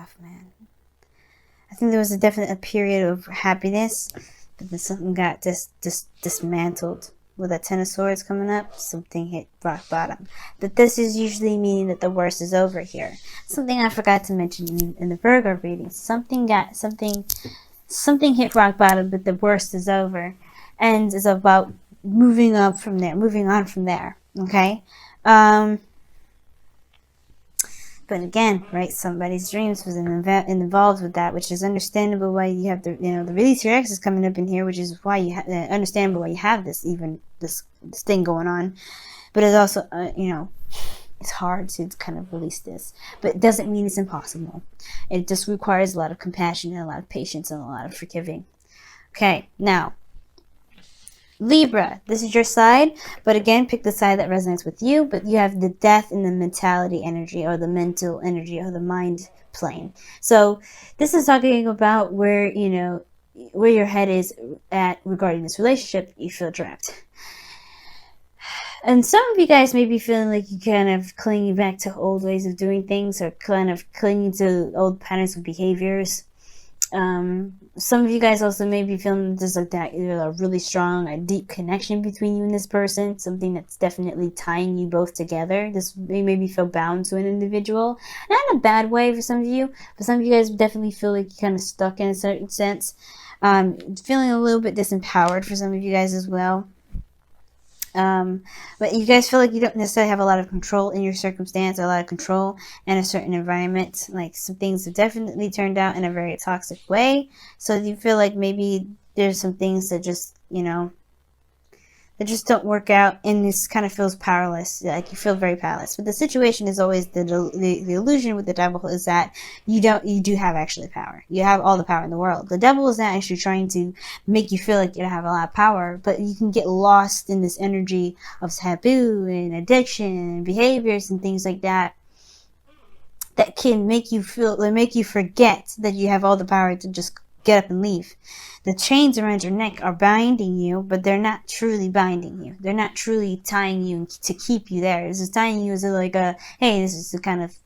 rough, man. I think there was a period of happiness, but then something got dismantled. With that Ten of Swords coming up, something hit rock bottom. But this is usually meaning that the worst is over here. Something I forgot to mention in the Virgo reading. Something hit rock bottom, but the worst is over. And it's about moving on from there. Okay? But again, right, somebody's dreams was involved with that, which is understandable why you have the release your ex is coming up in here, which is why you understandable why you have this thing going on. But it's also, it's hard to kind of release this, but it doesn't mean it's impossible. It just requires a lot of compassion and a lot of patience and a lot of forgiving. Okay, now, Libra, this is your side, but again, pick the side that resonates with you, but you have the death in the mentality energy or the mental energy or the mind plane. So this is talking about where your head is at regarding this relationship. You feel trapped. And some of you guys may be feeling like you kind of clinging back to old ways of doing things or kind of clinging to old patterns of behaviors. Some of you guys also may be feeling there's like that a really strong, a deep connection between you and this person, something that's definitely tying you both together. This may maybe feel bound to an individual, not in a bad way for some of you, but some of you guys definitely feel like you're kind of stuck in a certain sense, feeling a little bit disempowered for some of you guys as well. But you guys feel like you don't necessarily have a lot of control in your circumstance or a lot of control in a certain environment. Like some things have definitely turned out in a very toxic way. So you feel like maybe there's some things that just, that just don't work out, and this kind of feels powerless. Like you feel very powerless. But the situation is always the illusion with the devil is that you do have actually power. You have all the power in the world. The devil is not actually trying to make you feel like you don't have a lot of power, but you can get lost in this energy of taboo and addiction and behaviors and things like that can make you forget that you have all the power to just get up and leave. The chains around your neck are binding you, but they're not truly binding you. They're not truly tying you to keep you there. This is tying you as like hey, this is the kind of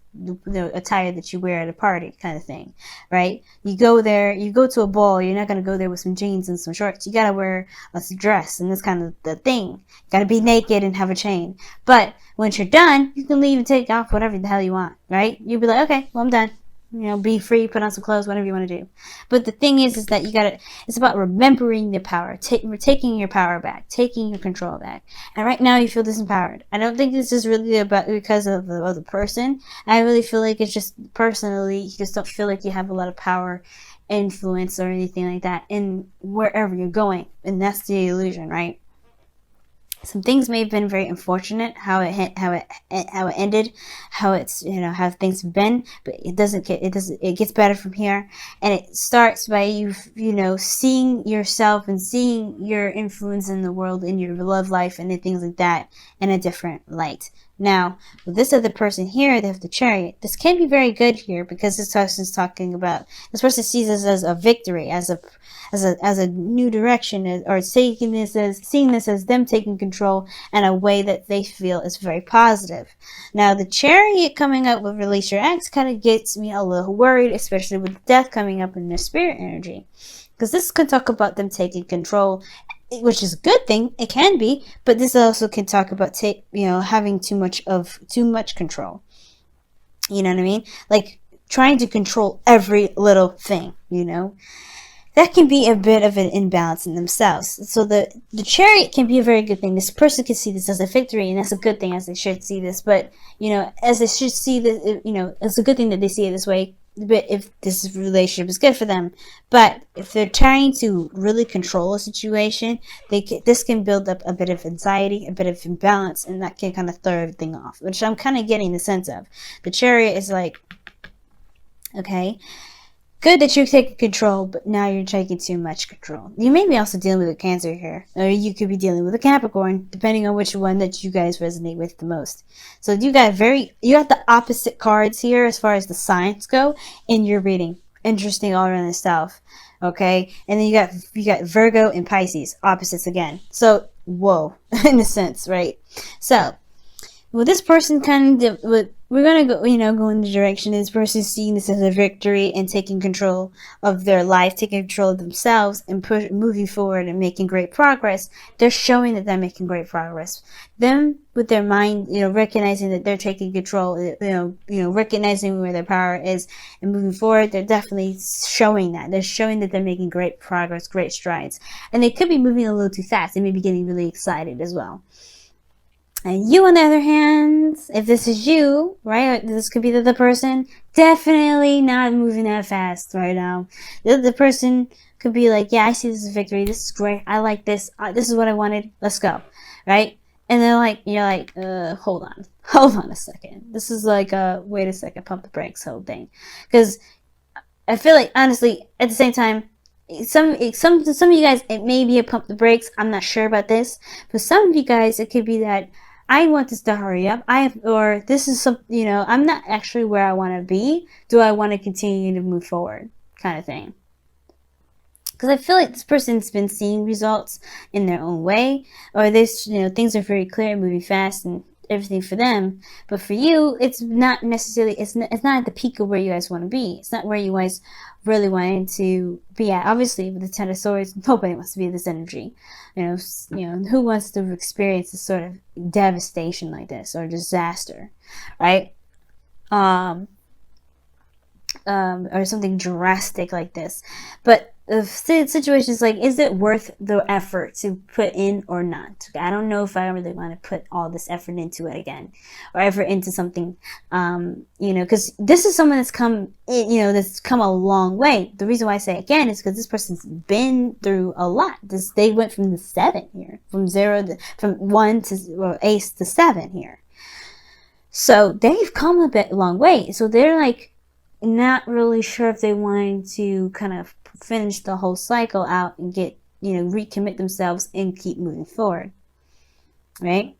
attire that you wear at a party kind of thing, right? You go to a ball, you're not going to go there with some jeans and some shorts. You got to wear a dress, and that's kind of the thing. You got to be naked and have a chain. But once you're done, you can leave and take off whatever the hell you want, right? You'll be like, okay, well, I'm done. Be free, put on some clothes, whatever you want to do. But the thing is that it's about remembering the power, taking your power back, taking your control back. And right now you feel disempowered. I don't think this is really about because of the other person. I really feel like it's just personally, you just don't feel like you have a lot of power, influence, or anything like that in wherever you're going. And that's the illusion, right? Some things may have been very unfortunate, how it ended, how things have been, but it gets better from here, and it starts by you seeing yourself and seeing your influence in the world, in your love life, and things like that in a different light. Now, with this other person here, they have the Chariot. This can be very good here because this person is talking about, this person sees this as a victory, as a new direction, or seeing this as them taking control in a way that they feel is very positive. Now, the Chariot coming up with Release Your Ex kind of gets me a little worried, especially with death coming up in their spirit energy, because this can talk about them taking control, which is a good thing. It can be, but this also can talk about having too much control. You know what I mean? Like trying to control every little thing. That can be a bit of an imbalance in themselves. So the Chariot can be a very good thing. This person can see this as a victory, and that's a good thing, as they should see this. But as they should see this, it's a good thing that they see it this way. But if this relationship is good for them, but if they're trying to really control a situation, this can build up a bit of anxiety, a bit of imbalance, and that can kind of throw everything off, which I'm kind of getting the sense of. The Chariot is like, okay, good that you're taking control, but now you're taking too much control. You may be also dealing with a Cancer here, or you could be dealing with a Capricorn, depending on which one that you guys resonate with the most. So you got the opposite cards here as far as the signs go in your reading. Interesting all around itself. Okay, and then you got Virgo and Pisces, opposites again. So whoa, in a sense, right? So well, this person kind of, we're gonna go, go in the direction of this person seeing this as a victory and taking control of their life, taking control of themselves, and moving forward and making great progress. They're showing that they're making great progress. Them with their mind, recognizing that they're taking control, recognizing where their power is and moving forward. They're definitely showing that. They're showing that they're making great progress, great strides, and they could be moving a little too fast. They may be getting really excited as well. And you, on the other hand, if this is you, right, this could be the person, definitely not moving that fast right now. The person could be like, yeah, I see this as victory. This is great. I like this. This is what I wanted. Let's go. Right? And then you're like, hold on a second. This is like, wait a second, pump the brakes whole thing. Because I feel like, honestly, at the same time, some of you guys, it may be a pump the brakes. I'm not sure about this. But some of you guys, it could be that, I want this to hurry up. Or this is some, I'm not actually where I want to be. Do I want to continue to move forward? Kind of thing. Because I feel like this person's been seeing results in their own way, or this, things are very clear, moving fast, and everything for them. But for you, it's not necessarily, it's not at the peak of where you guys want to be. It's not where you guys really wanted to be at. Obviously, with the Ten of Swords, nobody wants to be in this energy. Who wants to experience this sort of devastation like this, or disaster, right? Or something drastic like this. But the situation is like, is it worth the effort to put in or not? I don't know if I really want to put all this effort into it again, or effort into something, because this is someone that's come, that's come a long way. The reason why I say again is because this person's been through a lot. They went from the 7 here, from 1 to ace to 7 here. So they've come a long way. So they're like, not really sure if they wanted to kind of finish the whole cycle out and get, recommit themselves and keep moving forward, right?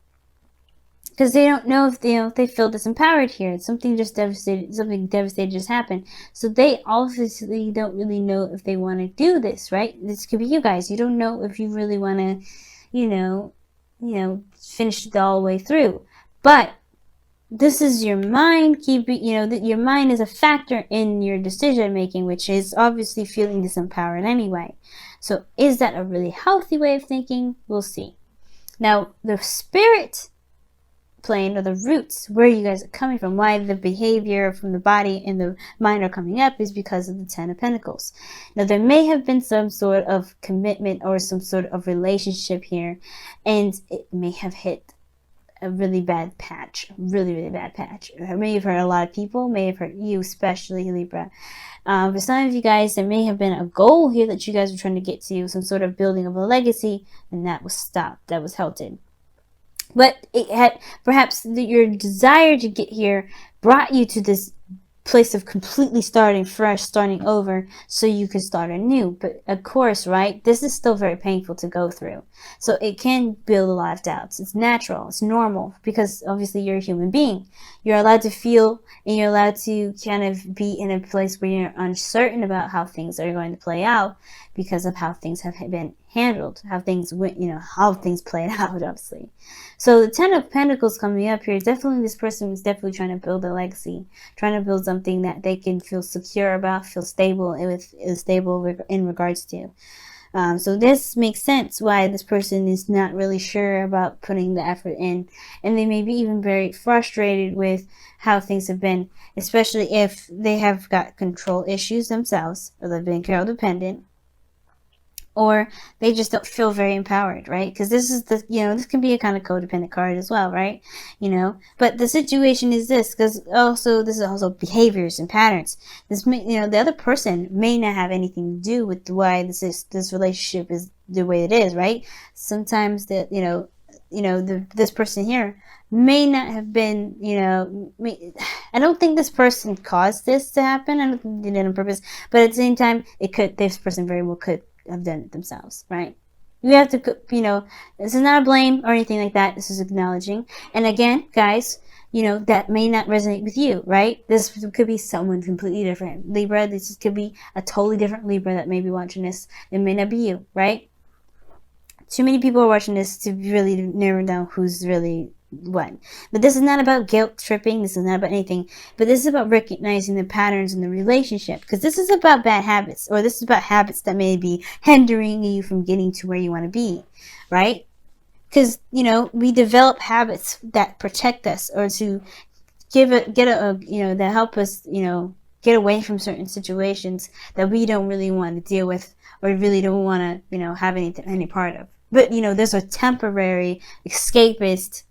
Because they don't know if they feel disempowered here. Something devastating just happened. So they obviously don't really know if they want to do this, right? This could be you guys. You don't know if you really want to, finish it all the way through. But this is your mind your mind is a factor in your decision making, which is obviously feeling disempowered anyway. So is that a really healthy way of thinking? We'll see. Now, the spirit plane, or the roots, where you guys are coming from, why the behavior from the body and the mind are coming up, is because of the 10 of Pentacles. Now, there may have been some sort of commitment or some sort of relationship here, and it may have hit a really bad patch, really bad patch. It may have hurt a lot of people, may have hurt you, especially Libra. For some of you guys, there may have been a goal here that you guys were trying to get to, some sort of building of a legacy, and that was stopped, that was halted. But it had, perhaps your desire to get here brought you to this place of completely starting fresh, starting over, so you can start anew. But of course, right, this is still very painful to go through. So it can build a lot of doubts. It's natural, it's normal, because obviously you're a human being. You're allowed to feel, and you're allowed to kind of be in a place where you're uncertain about how things are going to play out, because of how things have been handled, how things went, how things played out, obviously. So the 10 of Pentacles coming up here, definitely this person is definitely trying to build a legacy, trying to build something that they can feel secure about, feel stable in regards to. So this makes sense why this person is not really sure about putting the effort in, and they may be even very frustrated with how things have been, especially if they have got control issues themselves, or they've been codependent, or they just don't feel very empowered, right? Because this is this can be a kind of codependent card as well, right? But the situation is this, because this is also behaviors and patterns. This may, the other person may not have anything to do with why this relationship is the way it is, right? Sometimes this person here may not have been, I don't think this person caused this to happen. I don't think they did it on purpose, but at the same time, this person very well could have done it themselves, right? You have to, this is not a blame or anything like that. This is acknowledging. And again, guys, that may not resonate with you, right? This could be someone completely different. Libra, this could be a totally different Libra that may be watching this. It may not be you, right? Too many people are watching this to really narrow down who's really one. But this is not about guilt tripping. This is not about anything. But this is about recognizing the patterns in the relationship. Because this is about bad habits. Or this is about habits that may be hindering you from getting to where you want to be. Right? Because, you know, we develop habits that protect us. Or to that help us, you know, get away from certain situations that we don't really want to deal with. Or really don't want to, you know, have any part of. But, you know, there's a temporary escapist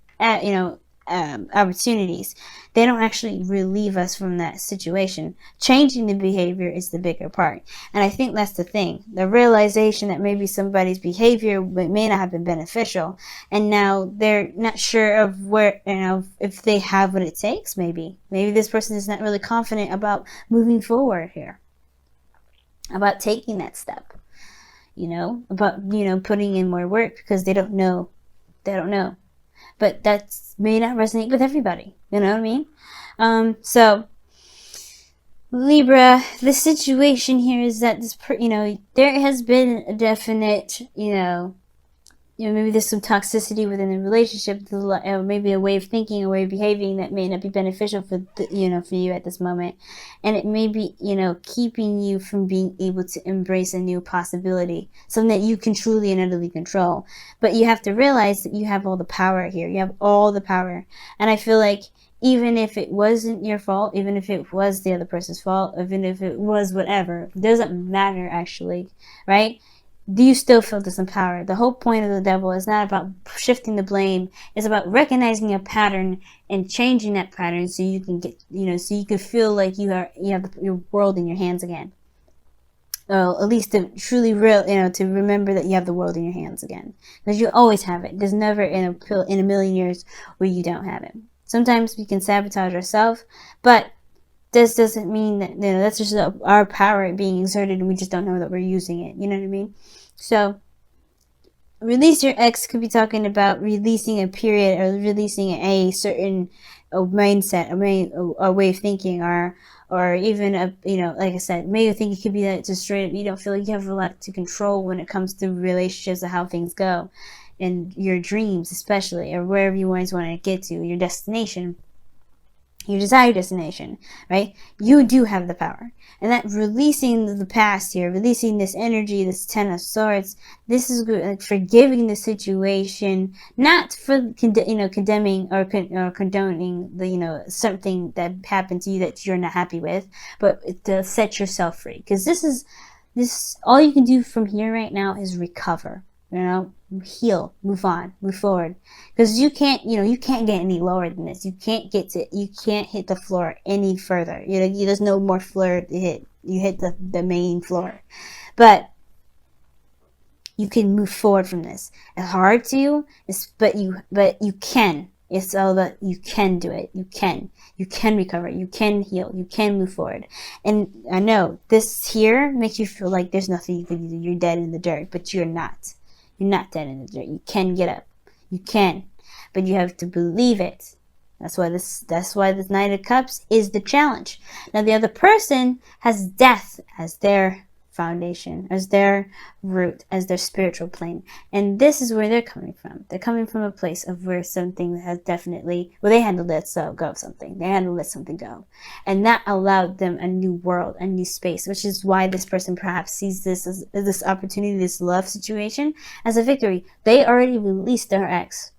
opportunities. They don't actually relieve us from that situation. Changing the behavior is the bigger part. And I think that's the thing. The realization that maybe somebody's behavior may not have been beneficial. And now they're not sure of where, you know, if they have what it takes, maybe. Maybe this person is not really confident about moving forward here. About taking that step. You know, about, you know, putting in more work because they don't know. They don't know. But that may not resonate with everybody. You know what I mean? So, Libra, the situation here is that there has been a definite, maybe there's some toxicity within the relationship, maybe a way of thinking, a way of behaving that may not be beneficial for you at this moment, and it may be, keeping you from being able to embrace a new possibility, something that you can truly and utterly control. But you have to realize that you have all the power here. You have all the power, and I feel like even if it wasn't your fault, even if it was the other person's fault, even if it was whatever, it doesn't matter actually, right? Do you still feel disempowered? The whole point of the devil is not about shifting the blame. It's about recognizing a pattern and changing that pattern so you can get, so you can feel like you have your world in your hands again. At least to truly to remember that you have the world in your hands again. Because you always have it. There's never in a million years where you don't have it. Sometimes we can sabotage ourselves, but this doesn't mean that, that's just our power being exerted and we just don't know that we're using it. You know what I mean? So, release your ex could be talking about releasing a period or releasing a certain mindset, a way of thinking, or even like I said, maybe I think it could be that just straight up you don't feel like you have a lot to control when it comes to relationships or how things go, and your dreams especially, or wherever you always want to get to, your destination. Your desired destination, right? You do have the power. And that releasing the past here, releasing this energy, this Ten of Swords, this is good, like forgiving the situation, not for condemning or condoning the something that happened to you that you're not happy with, but to set yourself free. Because this all you can do from here right now is recover. Heal, move on, move forward. Because you can't get any lower than this. You can't hit the floor any further. There's no more floor to hit. You hit the main floor. But you can move forward from this. It's hard to, but you can. It's all about you can do it. You can recover. You can heal. You can move forward. And I know this here makes you feel like there's nothing you can do. You're dead in the dirt, but you're not. You're not dead in the dirt. You can get up. You can. But you have to believe it. That's why this Knight of Cups is the challenge. Now the other person has death as their foundation, as their root, as their spiritual plane. And this is where they're coming from. They're coming from a place of where something has definitely, they had to let go of something. They had to let something go. And that allowed them a new world, a new space, which is why this person perhaps sees this as this opportunity, this love situation, as a victory. They already released their ex.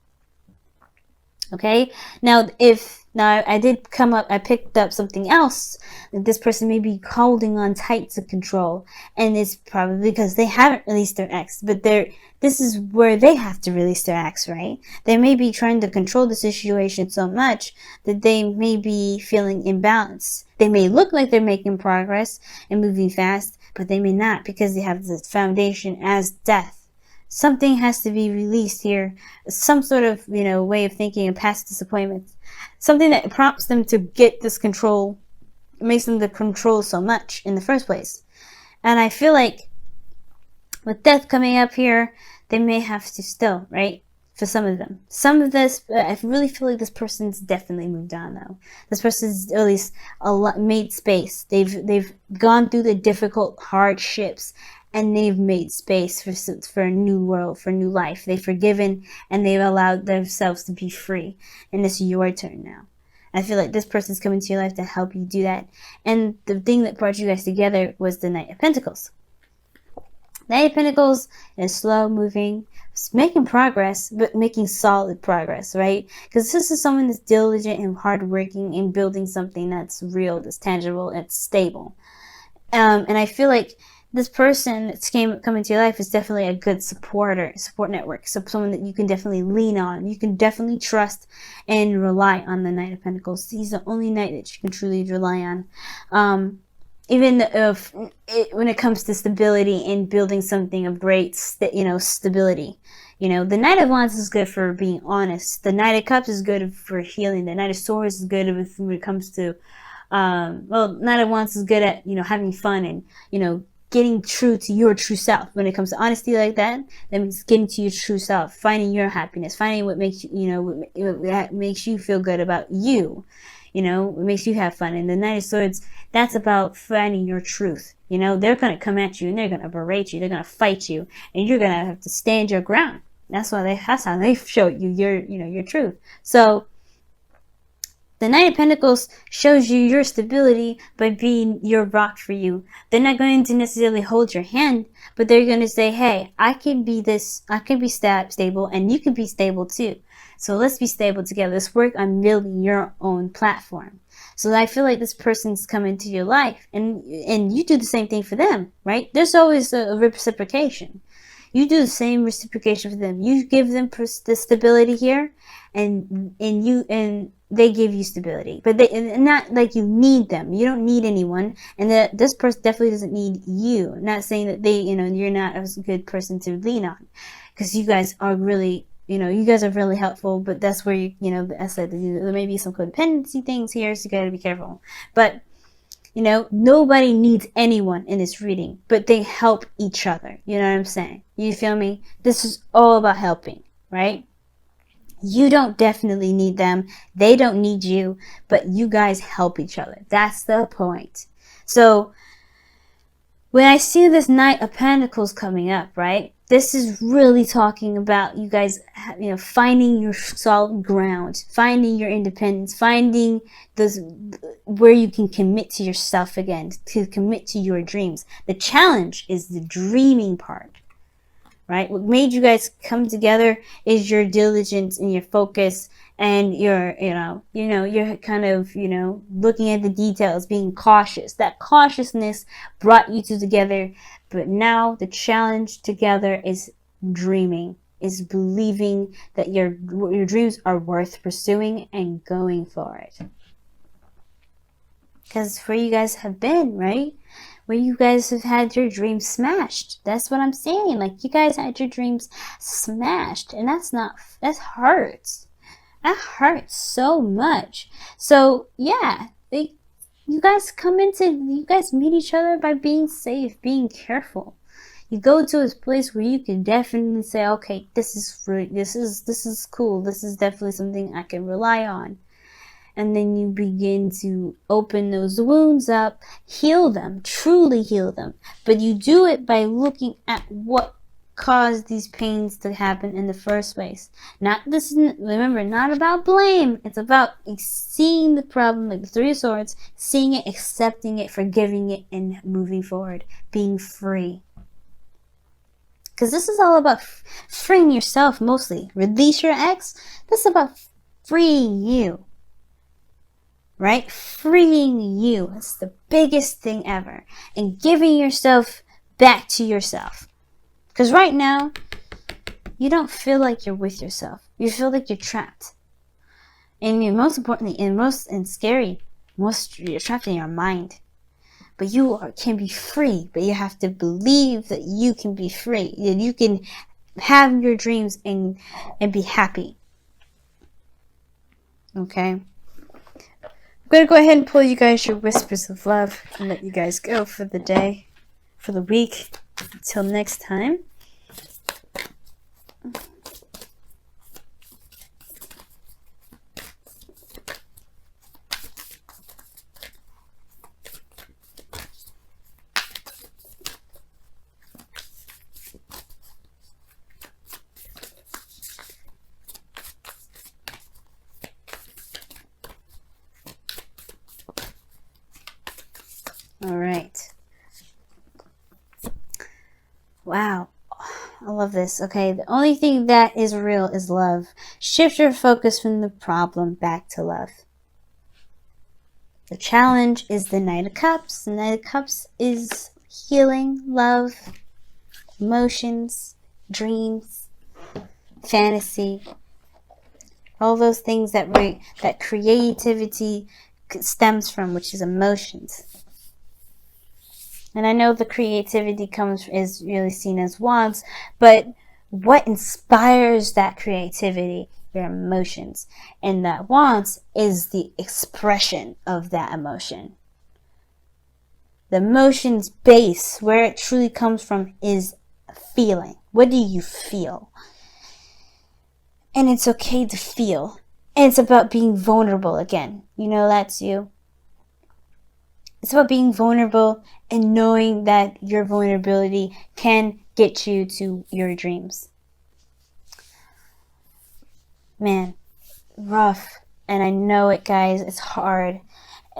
Okay? Now, I picked up something else that this person may be holding on tight to control. And it's probably because they haven't released their ex. But this is where they have to release their ex, right? They may be trying to control the situation so much that they may be feeling imbalanced. They may look like they're making progress and moving fast, but they may not because they have the foundation as death. Something has to be released here. Some sort of, way of thinking and past disappointments. Something that prompts them to get this control, makes them to control so much in the first place. And I feel like with death coming up here, they may have to still, right? For some of them. Some of this, I really feel like this person's definitely moved on though. This person's at least made space. They've gone through the difficult hardships and they've made space for a new world, for new life. They've forgiven and they've allowed themselves to be free. And it's your turn now. I feel like this person's coming to your life to help you do that. And the thing that brought you guys together was the Knight of Pentacles. Knight of Pentacles is slow moving. It's making progress, but making solid progress, right? Because this is someone that's diligent and hardworking and building something that's real, that's tangible, that's stable. And I feel like this person that's coming to your life is definitely a good support network. So someone that you can definitely lean on. You can definitely trust and rely on the Knight of Pentacles. He's the only knight that you can truly rely on. Even if when it comes to stability and building something of great, stability. The Knight of Wands is good for being honest. The Knight of Cups is good for healing. The Knight of Swords is good when it comes to, Knight of Wands is good at, having fun and, getting true to your true self. When it comes to honesty like that means getting to your true self, finding your happiness, finding what makes you, what makes you feel good about you. What makes you have fun. And the Knight of Swords, that's about finding your truth. They're going to come at you and they're going to berate you. They're going to fight you and you're going to have to stand your ground. That's how they show you your truth. So the Knight of Pentacles shows you your stability by being your rock for you. They're not going to necessarily hold your hand, but they're going to say, hey, I can be stable and you can be stable too. So let's be stable together. Let's work on building your own platform. So I feel like this person's come into your life and you do the same thing for them, right? There's always a reciprocation. You do the same reciprocation for them. You give them the stability here and they give you stability, but not like you need them. You don't need anyone, and that this person definitely doesn't need you. Not saying that you're not a good person to lean on, because you guys are really, you guys are really helpful. But that's where I said there may be some codependency things here, so you gotta be careful. But nobody needs anyone in this reading, but they help each other. You know what I'm saying? You feel me? This is all about helping, right? You don't definitely need them. They don't need you, but you guys help each other. That's the point. So when I see this Knight of Pentacles coming up, right? This is really talking about you guys, finding your solid ground, finding your independence, finding where you can commit to yourself again, to commit to your dreams. The challenge is the dreaming part. Right? What made you guys come together is your diligence and your focus and your, you're kind of, looking at the details, being cautious. That cautiousness brought you two together. But now the challenge together is dreaming, is believing that your dreams are worth pursuing and going for it. Because where you guys have been, right? Where you guys have had your dreams smashed. That's what I'm saying. Like, you guys had your dreams smashed. And that hurts. That hurts so much. So, yeah. You guys meet each other by being safe, being careful. You go to a place where you can definitely say, okay, this is cool. This is definitely something I can rely on. And then you begin to open those wounds up, heal them, truly heal them. But you do it by looking at what caused these pains to happen in the first place. Remember, not about blame. It's about seeing the problem, like the Three of Swords, seeing it, accepting it, forgiving it, and moving forward, being free. Because this is all about freeing yourself mostly. Release your ex. This is about freeing you. Right? Freeing you. It's the biggest thing ever. And giving yourself back to yourself. Because right now, you don't feel like you're with yourself. You feel like you're trapped. And most importantly, you're trapped in your mind. But you can be free. But you have to believe that you can be free. That you can have your dreams and be happy. Okay? I'm going to go ahead and pull you guys your whispers of love and let you guys go for the day, for the week. Until next time. Wow. I love this. Okay, the only thing that is real is love. Shift your focus from the problem back to love. The challenge is the Knight of Cups. The Knight of Cups is healing, love, emotions, dreams, fantasy, all those things that that creativity stems from, which is emotions. And I know the creativity is really seen as wands, but what inspires that creativity? Your emotions. And that wants is the expression of that emotion. The emotion's base, where it truly comes from, is feeling. What do you feel? And it's okay to feel. And it's about being vulnerable again. You know, that's you. It's about being vulnerable and knowing that your vulnerability can get you to your dreams. Man, rough. And I know it, guys. It's hard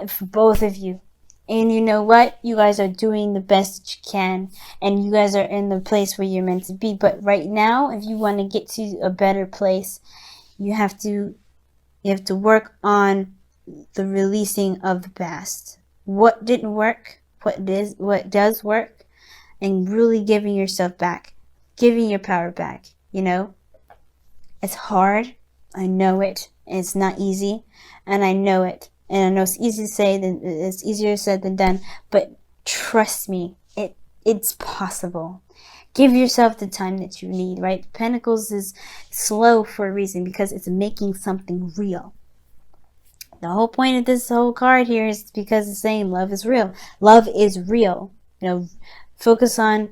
for both of you. And you know what? You guys are doing the best that you can. And you guys are in the place where you're meant to be. But right now, if you want to get to a better place, you have to work on the releasing of the past. What didn't work, what does work, and really giving yourself back, giving your power back. You know, it's hard. I know it. It's not easy, and I know it. And I know it's easy to say than it's easier said than done. But trust me, it's possible. Give yourself the time that you need. Right? Pentacles is slow for a reason, because it's making something real. The whole point of this whole card here is because it's saying love is real. Love is real. You know, focus on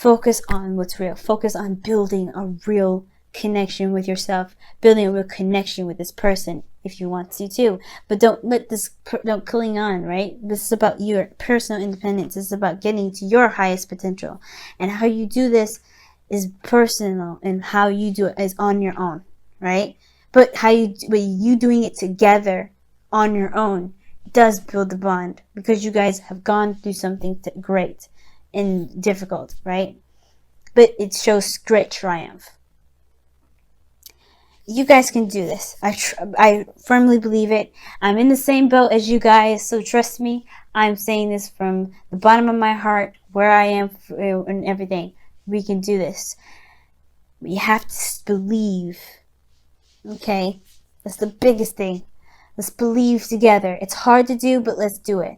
what's real. Focus on building a real connection with yourself, building a real connection with this person if you want to too. But don't cling on, right? This is about your personal independence. This is about getting to your highest potential. And how you do this is personal, and how you do it is on your own, right? But you doing it together on your own does build the bond, because you guys have gone through something great and difficult, right? But it shows great triumph. You guys can do this. I firmly believe it. I'm in the same boat as you guys, so trust me. I'm saying this from the bottom of my heart, where I am and everything. We can do this. You have to believe. Okay? That's the biggest thing. Let's believe together. It's hard to do, but let's do it.